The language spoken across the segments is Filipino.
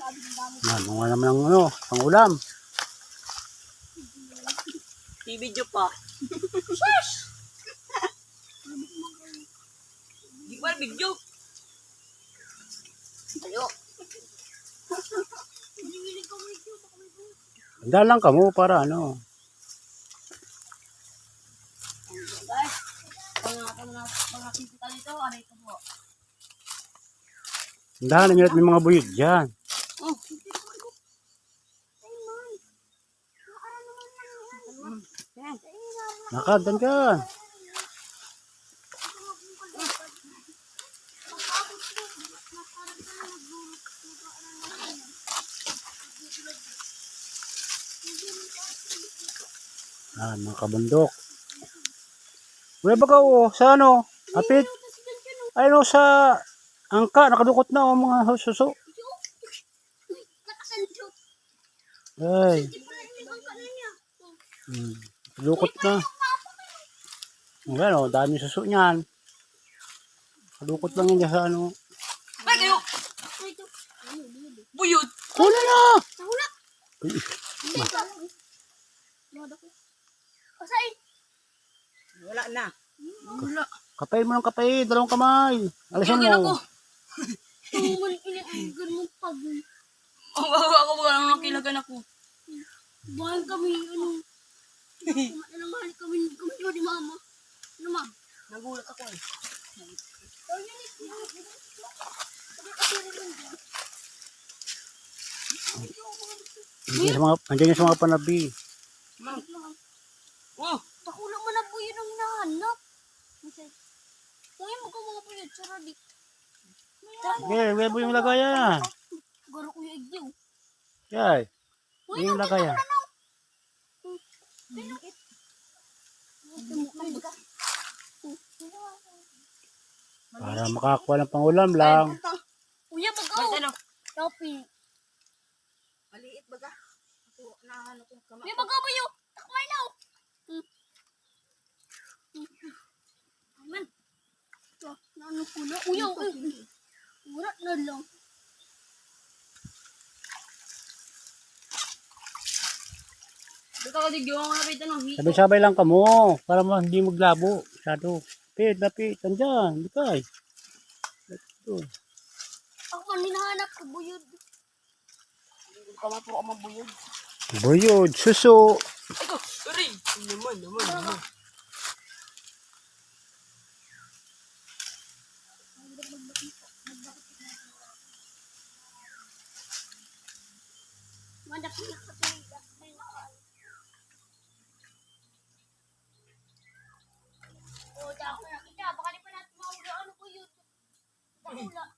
Ano nga naman ang ano, pangulam. I-video pa. Di ba video? Ayo. Handa lang ka mo para ano. Guys, mga kita dito, aray ko po. Handa na nyo at may mga buyod dyan. Oh. Nakadan ka. Mga kabundok. Wala ba ka sa ano? Apit? Ayun sa angka, nakadukot na mga suso. Ay. Nakadukot na. Ayan dami suso niyan. Nakadukot lang yan sa ano. Ay, kayo! Buyod! Hula na! Wala na. Wala. Kapay mo ng kapay, dalawang kamay. Alisan mo. Ako ba lang nakilagan ako. Mahal kami, ano? Mahal kami ni mama. Ano ma? Nagulat ako eh. Andiyan yung sa mga panabi. Oh! Takula mo na po yun ang hinahanap. Kaya mo ka mga puyod, saradi. Okay, wala po yung lagayan. Garo kuya igdiw. Yay. Yung lagayan. Para makakuha ng pangulam lang. Kuya, magaw. Ano? Topi. Maliit baga. Ako nahanap yung kamay. Kuya, magaw ba yun? Takmay na. Aman. Naano ko na? Kuya, wala na lang. Dito ka digyo ang napit ano. Sabay-sabay lang kamo. Para hindi maglabo. Masyado. Lapit. Andyan. Bukay. Ito. Ako man hinahanap ko buyod. Kamay po ako mabuyod. Buyod. Suso. Ito! Aray! Naman. Madak na kapiligas. May nakaan. O, dako na kita. Baka di pa natin mauga. Ano ko yun? Takula.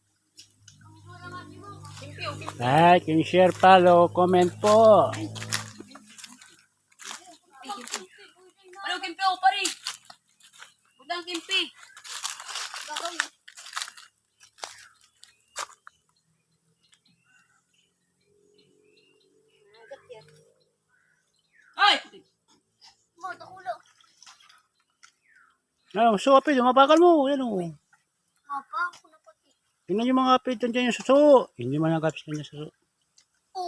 Ang wala nga di mo. Kimpiyo. Like and share, follow, comment po. Ano kimpiyo? Pari! Budang kimpi. Gagawin. Ay! Mo, takula. So, apit. Mabagal mo. Yan o. Mapa, ako na pati. Tingnan yung mga apit. Andyan yung suso. Hindi man nagapis na yung suso. O,